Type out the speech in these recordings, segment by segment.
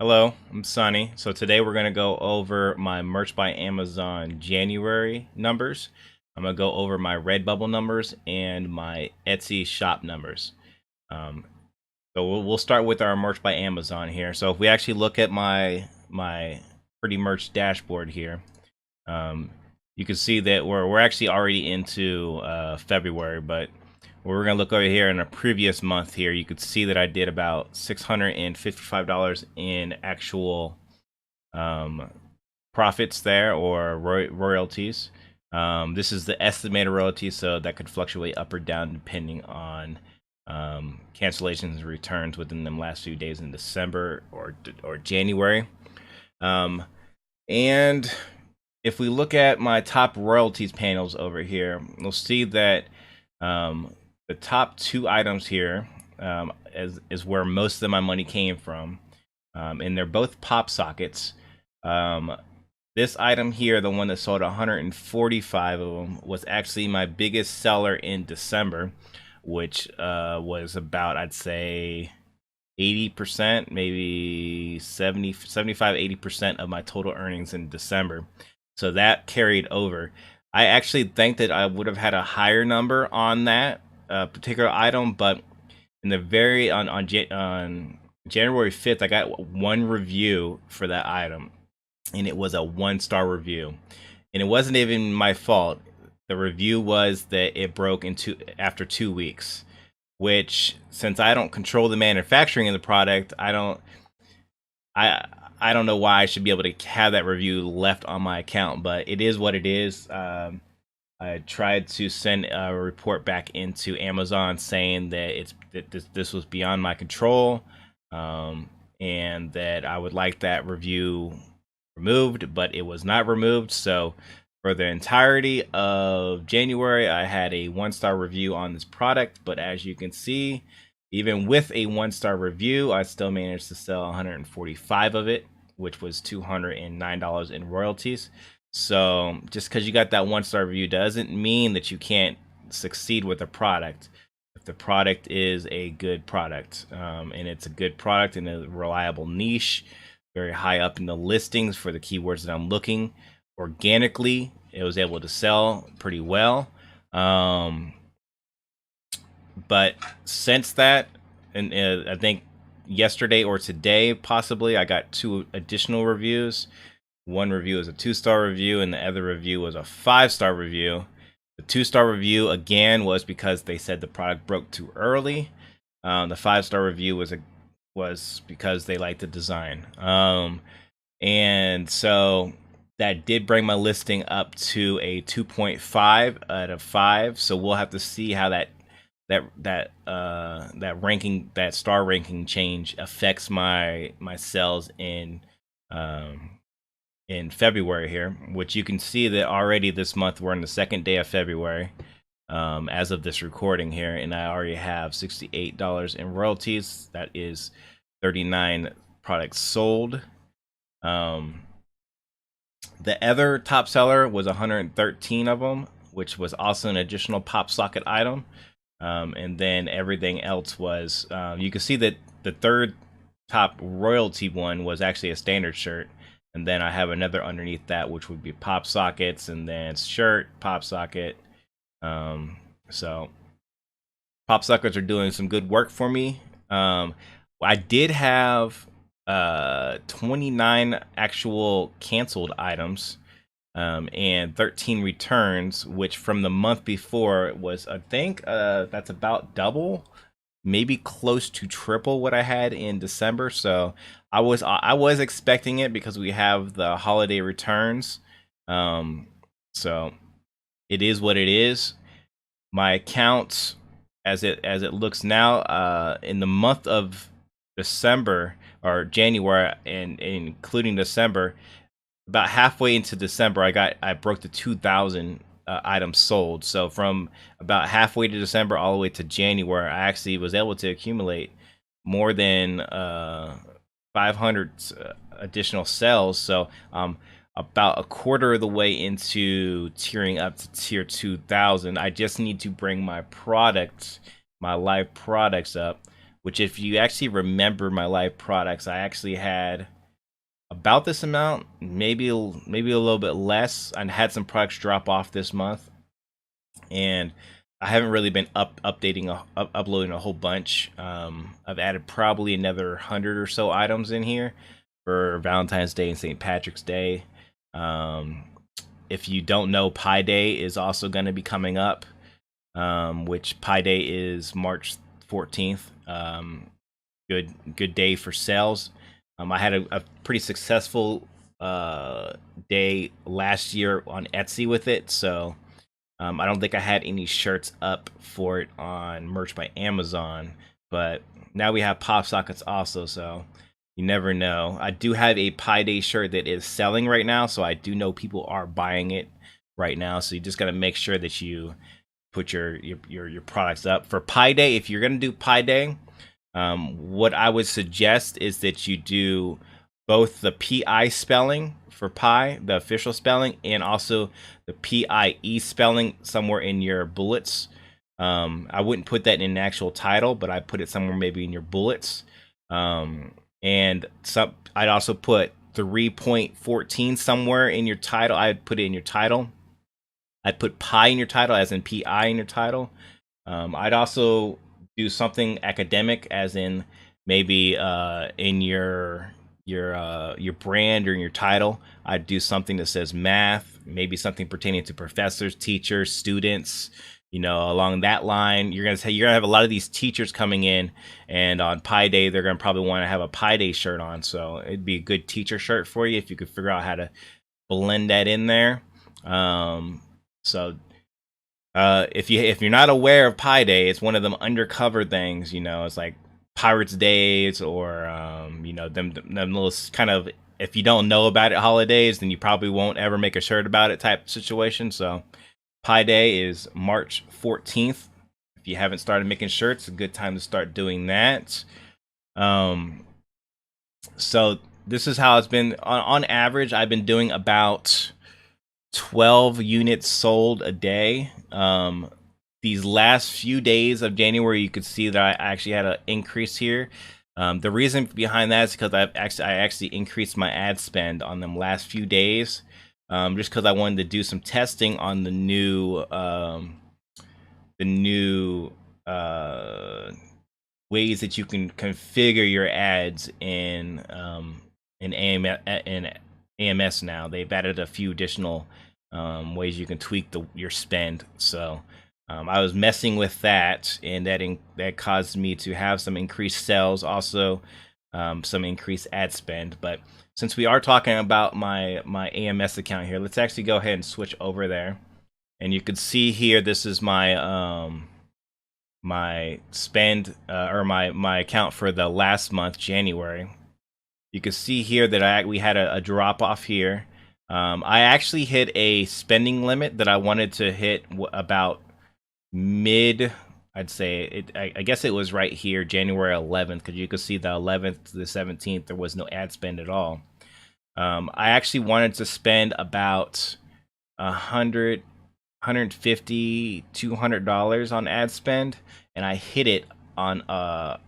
Hello, I'm Sunny. So today we're going to go over my Merch by Amazon January numbers. I'm going to go over my Redbubble numbers and my Etsy shop numbers. Um, so we'll start with our Merch by Amazon here. So if we actually look at my Pretty Merch dashboard here, um, you can see that we're actually already into February, but we're gonna look over here in a previous month here. You could see that I did about $655 in actual um, profits there, or royalties. This is the estimated royalty, so that could fluctuate up or down depending on cancellations and returns within them last few days in December or January. And if we look at my top royalties panels over here, we'll see that the top two items here is where most of my money came from, and they're both pop sockets. This item here, the one that sold 145 of them, was actually my biggest seller in December, which was about, I'd say, 80%, maybe 70, 75, 80% of my total earnings in December. So that carried over. I actually think that I would have had a higher number on that particular item, but in the very on January 5th, I got one review for that item, and it was a 1-star review, and it wasn't even my fault. The review was that it broke into after 2 weeks, which, since I don't control the manufacturing of the product, I don't know why I should be able to have that review left on my account, but it is what it is. I tried to send a report back into Amazon saying that this was beyond my control, and that I would like that review removed, but it was not removed. So for the entirety of January, I had a 1-star review on this product, but as you can see, even with a 1-star review, I still managed to sell 145 of it, which was $209 in royalties. So just because you got that 1-star review doesn't mean that you can't succeed with a product. If the product is a good product, and it's a good product in a reliable niche, very high up in the listings for the keywords that I'm looking, organically, it was able to sell pretty well. But since that, and I think yesterday or today, possibly, I got 2 additional reviews. One review is a 2-star review, and the other review was a 5-star review. The 2-star review, again, was because they said the product broke too early. The 5-star review was because they liked the design. And so that did bring my listing up to a 2.5 out of 5. So we'll have to see how that ranking, that star ranking change affects my sales in February here, which you can see that already this month we're in the 2nd day of February, as of this recording here, and I already have $68 in royalties. That is 39 products sold. The other top seller was 113 of them, which was also an additional pop socket item. And then everything else was, you can see that the third top royalty one was actually a standard shirt. And then I have another underneath that, which would be pop sockets, and then shirt, pop socket. So pop sockets are doing some good work for me. I did have 29 actual canceled items, and 13 returns, which from the month before was, I think, that's about double, maybe close to triple what I had in December. So I was expecting it because we have the holiday returns. So it is what it is. My account, as it looks now, in the month of December or January, and including December, about halfway into December, I broke the 2,000 items sold. So from about halfway to December all the way to January, I actually was able to accumulate more than 500 additional sales. So about a quarter of the way into tiering up to tier 2,000. I just need to bring my products, my live products up. which if you actually remember my live products, I actually had about this amount, maybe a little bit less. I had some products drop off this month, and I haven't really been uploading a whole bunch. I've added probably another 100 or so items in here for Valentine's Day and St. Patrick's Day. If you don't know, Pi Day is also going to be coming up, which Pi Day is March 14th. Good day for sales. I had a pretty successful day last year on Etsy with it, so I don't think I had any shirts up for it on Merch by Amazon, but now we have pop sockets also, so you never know. I do have a Pi Day shirt that is selling right now, so I do know people are buying it right now. So you just got to make sure that you put your products up for Pi Day. If you're gonna do Pi Day, what I would suggest is that you do both the PI spelling for pi, the official spelling, and also the PIE spelling somewhere in your bullets. I wouldn't put that in an actual title, but I put it somewhere maybe in your bullets. And I'd also put 3.14 somewhere in your title. I'd put it in your title. I'd put pi in your title, as in PI in your title. I'd also do something academic, as in maybe in your brand or in your title. I'd do something that says math, maybe something pertaining to professors, teachers, students. Along that line, you're gonna have a lot of these teachers coming in, and on Pi Day, they're gonna probably want to have a Pi Day shirt on. So it'd be a good teacher shirt for you if you could figure out how to blend that in there. So if you're not aware of Pi Day, it's one of them undercover things. It's like Pirates Days, or them little kind of, if you don't know about it, holidays, then you probably won't ever make a shirt about it type situation. So Pi Day is March 14th. If you haven't started making shirts, a good time to start doing that. So this is how it's been. On average, I've been doing about 12 units sold a day. These last few days of January, you could see that I actually had an increase here. The reason behind that is because I actually increased my ad spend on them last few days, just because I wanted to do some testing on the new ways that you can configure your ads in AMS now. They've added a few additional ways you can tweak your spend. So I was messing with that, and that caused me to have some increased sales, also some increased ad spend. But since we are talking about my AMS account here, let's actually go ahead and switch over there. And you can see here, this is my my spend or my account for the last month, January. You can see here that we had a drop off here. I actually hit a spending limit that I wanted to hit about mid, I'd say I guess it was right here, January 11th, because you could see the 11th to the 17th there was no ad spend at all. I actually wanted to spend about $150, $200 on ad spend, and I hit it on the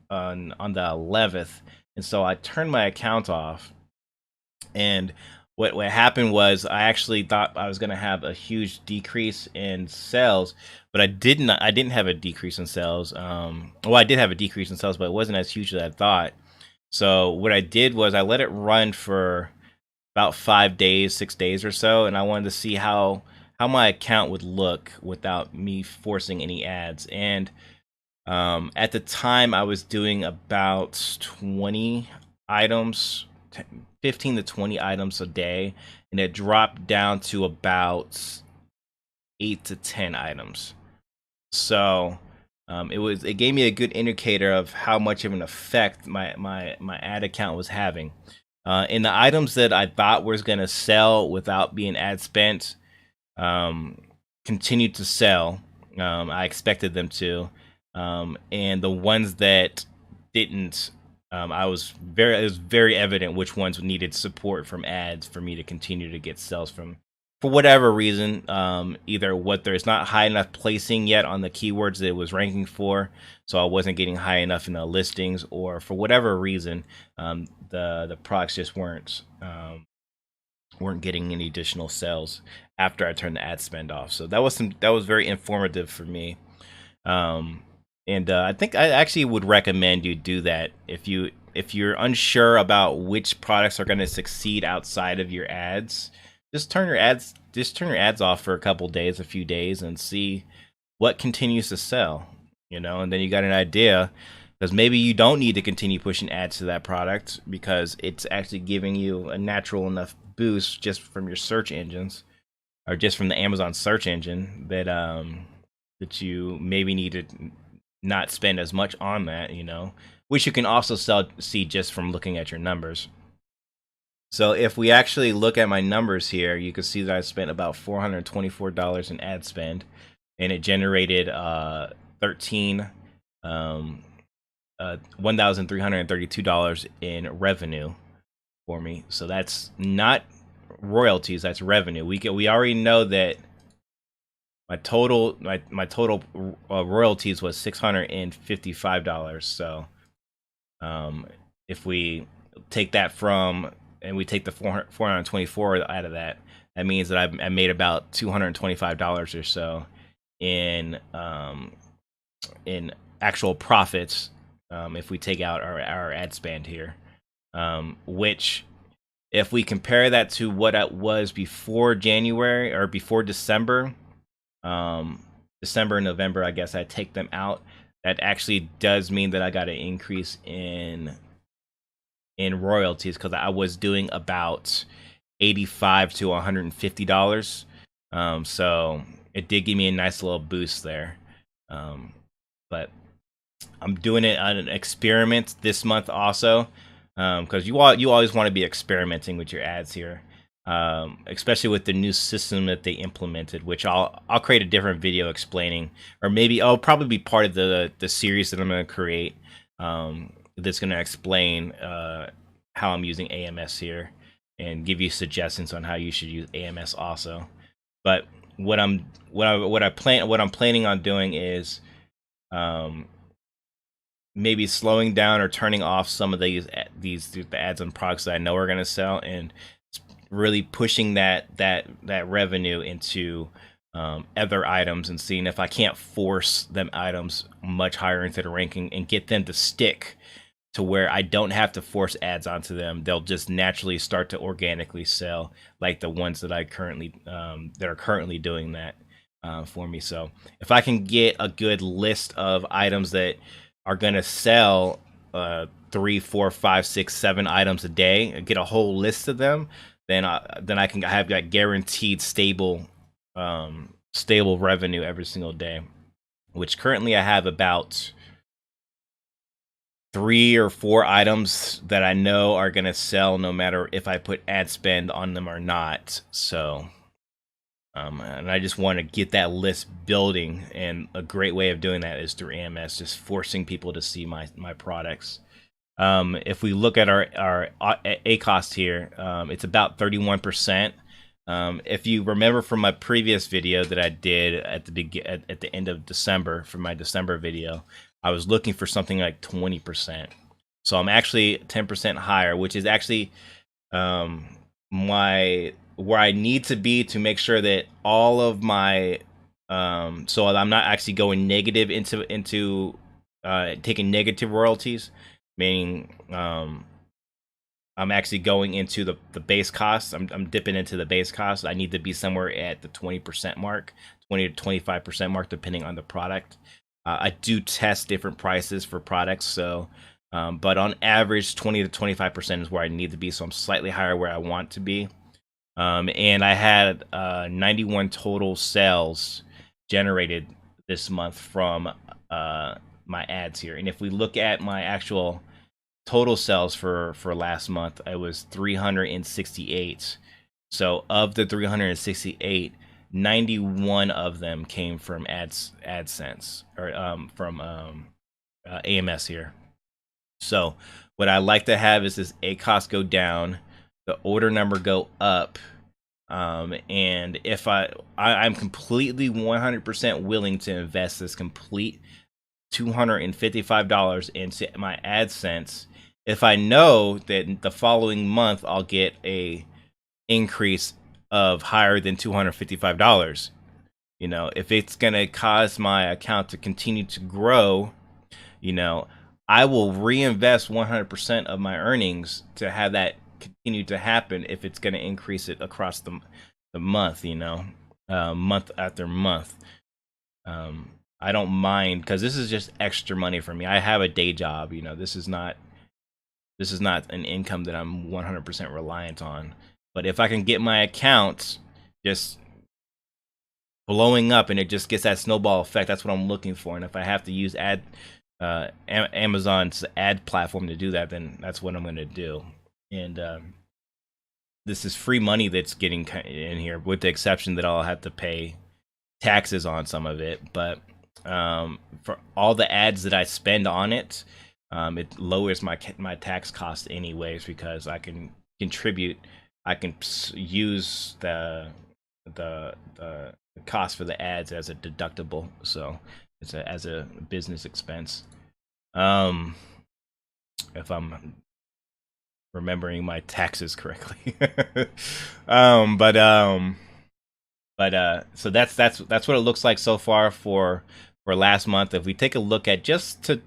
11th, and so I turned my account off. And what happened was, I actually thought I was going to have a huge decrease in sales, but I didn't have a decrease in sales. Well, I did have a decrease in sales, but it wasn't as huge as I thought. So what I did was I let it run for about 5 days, 6 days or so, and I wanted to see how my account would look without me forcing any ads. And at the time, I was doing about 20 items, 15 to 20 items a day, and it dropped down to about 8 to 10 items. So it gave me a good indicator of how much of an effect my ad account was having. And the items that I thought was going to sell without being ad spent continued to sell. I expected them to. And the ones that didn't, it was very evident which ones needed support from ads for me to continue to get sales from for whatever reason, either what there's not high enough placing yet on the keywords that it was ranking for, so I wasn't getting high enough in the listings, or for whatever reason, the products just weren't getting any additional sales after I turned the ad spend off. So that was very informative for me. Um, and I think I actually would recommend you do that if you're unsure about which products are going to succeed outside of your ads. Just turn your ads off for a couple days, a few days, and see what continues to sell. And then you got an idea, because maybe you don't need to continue pushing ads to that product because it's actually giving you a natural enough boost just from your search engines, or just from the Amazon search engine, that you maybe need to not spend as much on that, which you can also see just from looking at your numbers. So if we actually look at my numbers here, you can see that I spent about $424 in ad spend, and it generated 13 $1,332 in revenue for me. So that's not royalties, that's revenue. We already know that my total royalties was $655. So if we take that from, and we take the 424 out of that, that means that I made about $225 or so in actual profits, if we take out our ad spend here, which, if we compare that to what it was before January, or before December, December and November, I guess I take them out, that actually does mean that I got an increase in royalties, because I was doing about $85 to $150. So it did give me a nice little boost there. But I'm doing it on an experiment this month also, because you always want to be experimenting with your ads here, especially with the new system that they implemented, which I'll create a different video explaining, or maybe I'll probably be part of the series that I'm going to create, that's going to explain how I'm using AMS here, and give you suggestions on how you should use AMS also. But what I'm planning on doing is maybe slowing down or turning off some of the ads on products that I know are going to sell, and really pushing that revenue into other items, and seeing if I can't force them items much higher into the ranking and get them to stick to where I don't have to force ads onto them. They'll just naturally start to organically sell, like the ones that I currently that are currently doing that for me. So if I can get a good list of items that are going to sell 3, 4, 5, 6, 7 items a day, get a whole list of them, then I can have that guaranteed stable revenue every single day, which currently I have about 3 or 4 items that I know are going to sell no matter if I put ad spend on them or not. So and I just want to get that list building, and a great way of doing that is through AMS, just forcing people to see my products. If we look at our ACoS here, it's about 31%. If you remember from my previous video that I did at the end of December, for my December video, I was looking for something like 20%. So I'm actually 10% higher, which is actually where I need to be to make sure that all of my so I'm not actually going negative into taking negative royalties, meaning I'm actually going into the base cost. I'm dipping into the base cost. I need to be somewhere at the 20% mark, 20 to 25% mark, depending on the product. I do test different prices for products, so but on average, 20 to 25% is where I need to be. So I'm slightly higher where I want to be. And I had 91 total sales generated this month from my ads here. And if we look at my actual total sales for last month, it was 368. So of the 368, 91 of them came from AdSense, or from AMS here. So what I like to have is this ACoS go down, the order number go up, And if I'm completely 100% willing to invest this complete $255 into my AdSense if I know that the following month I'll get a increase of higher than $255. You know, if it's going to cause my account to continue to grow, you know, I will reinvest 100% of my earnings to have that continue to happen if it's going to increase it across the month, you know, month after month. I don't mind because this is just extra money for me. I have a day job, you know. This is not an income that I'm 100% reliant on. But if I can get my account just blowing up and it just gets that snowball effect, that's what I'm looking for. And if I have to use Amazon's ad platform to do that, then that's what I'm going to do. And this is free money that's getting in here, with the exception that I'll have to pay taxes on some of it. But for all the ads that I spend on it, it lowers my tax cost anyways, because I can contribute. I can use the cost for the ads as a deductible, so it's as a business expense. If I'm remembering my taxes correctly. So that's what it looks like so far for last month. If we take a look at just to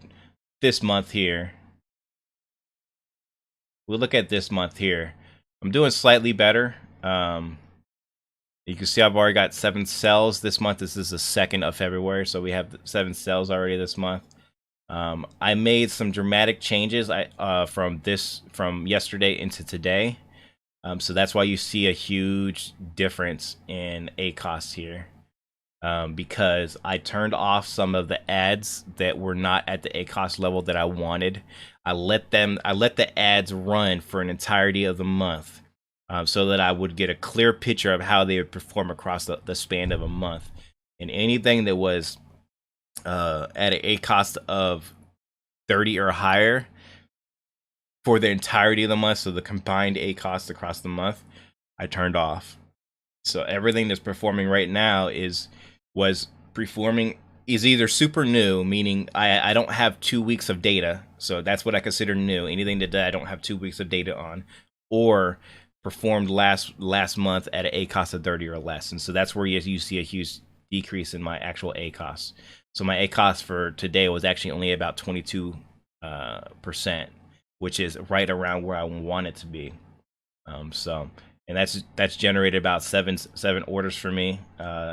this month here, we'll look at this month here. I'm doing slightly better. You can see I've already got 7 sales this month. This is the 2nd of February, so we have 7 sales already this month. I made some dramatic changes from yesterday into today. So that's why you see a huge difference in ACoS here, because I turned off some of the ads that were not at the ACoS level that I wanted. I let the ads run for an entirety of the month, so that I would get a clear picture of how they would perform across the span of a month. And anything that was at an ACoS of 30 or higher for the entirety of the month, so the combined ACoS across the month, I turned off. So everything that's performing right now is either super new, meaning I don't have 2 weeks of data, so that's what I consider new. Anything that I don't have 2 weeks of data on, or performed last month at an ACoS of 30 or less. And so that's where you see a huge decrease in my actual ACoS. So my ACoS for today was actually only about 22%, which is right around where I want it to be. And that's generated about seven orders for me,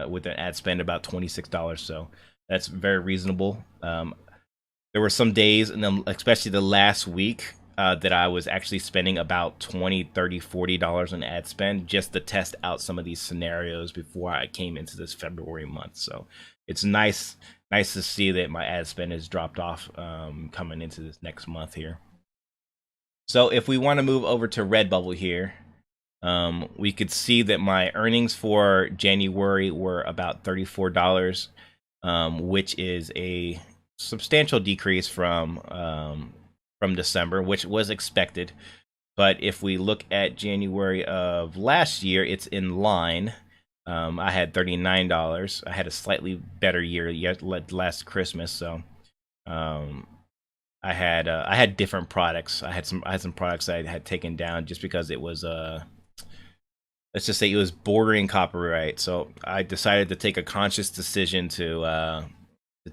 with an ad spend about $26. So that's very reasonable. There were some days, and then especially the last week, that I was actually spending about $20, $30, $40 in ad spend just to test out some of these scenarios before I came into this February month. So it's nice to see that my ad spend has dropped off, coming into this next month here. So if we want to move over to Redbubble here, we could see that my earnings for January were about $34, which is a substantial decrease from December, which was expected. But if we look at January of last year, it's in line. I had $39. I had a slightly better year last Christmas, so I had different products. I had some products I had taken down just because it was let's just say it was bordering copyright. So I decided to take a conscious decision to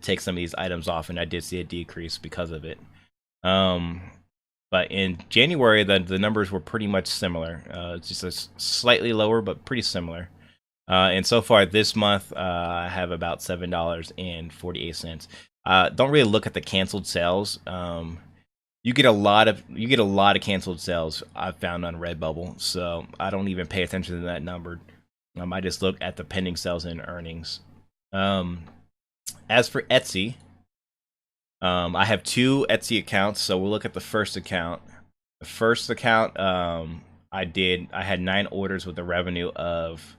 take some of these items off, and I did see a decrease because of it. But in January, the numbers were pretty much similar. It's just a slightly lower, but pretty similar. And so far this month, I have about $7.48. Don't really look at the canceled sales. You get a lot of canceled sales I've found on Redbubble, so I don't even pay attention to that number. I just look at the pending sales and earnings. As for Etsy, I have 2 Etsy accounts, so we'll look at the first account. The first account, I had 9 orders with a revenue of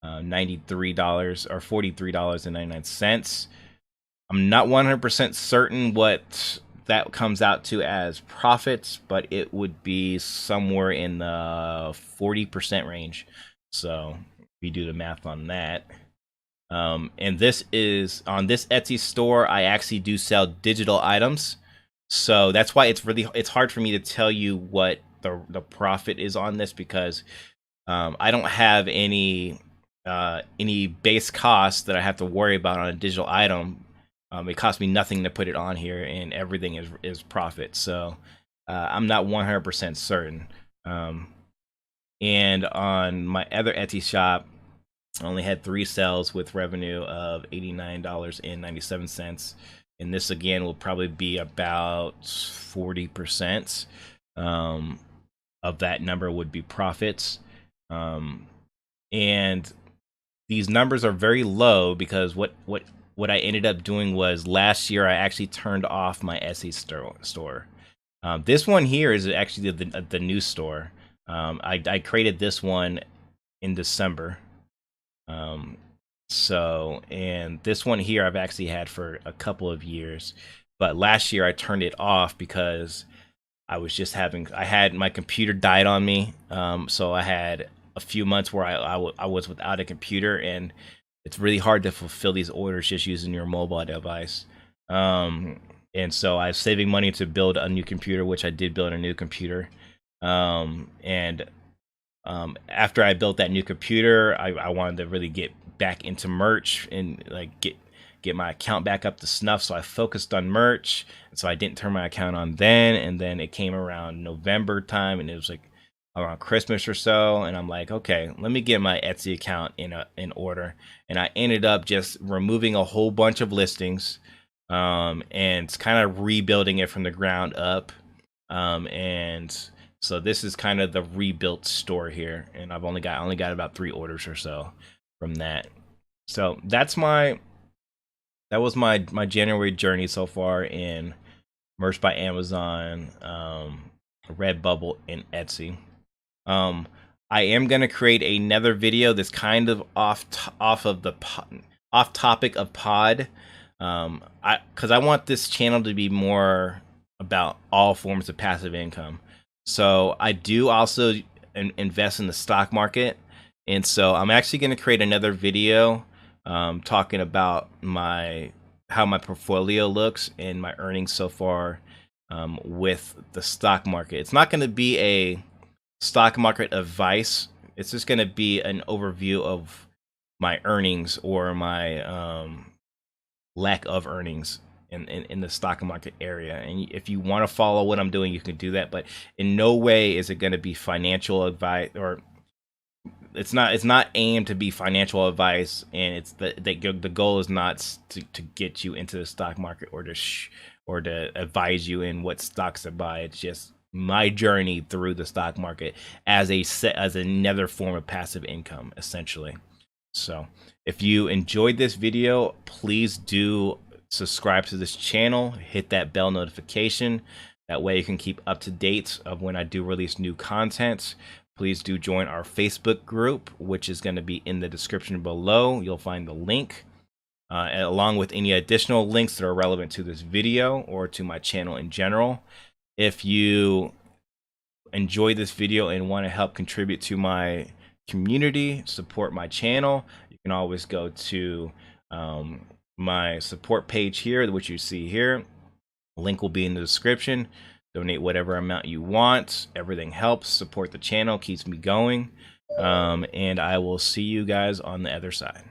$93 or $43.99. I'm not 100% certain what that comes out to as profits, but it would be somewhere in the 40% range. So if you do the math on that. And this is on this Etsy store. I actually do sell digital items, so that's why it's hard for me to tell you what the profit is on this, because I don't have any base costs that I have to worry about on a digital item. It costs me nothing to put it on here, and everything is profit. So I'm not 100% certain. And on my other Etsy shop, I only had 3 sales with revenue of $89.97. And this again will probably be about 40% of that number would be profits. And these numbers are very low because what I ended up doing was last year I actually turned off my Etsy store. This one here is actually the new store. I created this one in December. And this one here I've actually had for a couple of years, but last year I turned it off because I was just I had my computer died on me. So I had a few months where I was without a computer, and it's really hard to fulfill these orders just using your mobile device. And so I was saving money to build a new computer, which I did build a new computer. After I built that new computer, I wanted to really get back into merch and like get my account back up to snuff. So I focused on merch, and so I didn't turn my account on then. And then it came around November time, and it was like around Christmas or so, and I'm like, okay, let me get my Etsy account in order. And I ended up just removing a whole bunch of listings, and kind of rebuilding it from the ground up. And so this is kind of the rebuilt store here, and I only got about 3 orders or so from that. So that was my January journey so far in Merch by Amazon, Redbubble, and Etsy. I am gonna create another video that's kind of off topic of pod, because I want this channel to be more about all forms of passive income. So I do also invest in the stock market, and so I'm actually going to create another video talking about how my portfolio looks and my earnings so far with the stock market. It's not going to be a stock market advice. It's just going to be an overview of my earnings or my lack of earnings in the stock market area. And if you want to follow what I'm doing, you can do that, but in no way is it going to be financial advice, or it's not aimed to be financial advice. And it's the goal is not to get you into the stock market or to advise you in what stocks to buy. It's just my journey through the stock market as another form of passive income, essentially. So if you enjoyed this video, please do subscribe to this channel, hit that bell notification. That way you can keep up to date of when I do release new content. Please do join our Facebook group, which is going to be in the description below. You'll find the link, along with any additional links that are relevant to this video or to my channel in general. If you enjoy this video and want to help contribute to my community, support my channel, you can always go to my support page here, which you see here. Link will be in the description. Donate whatever amount you want. Everything helps. Support the channel, keeps me going. And I will see you guys on the other side.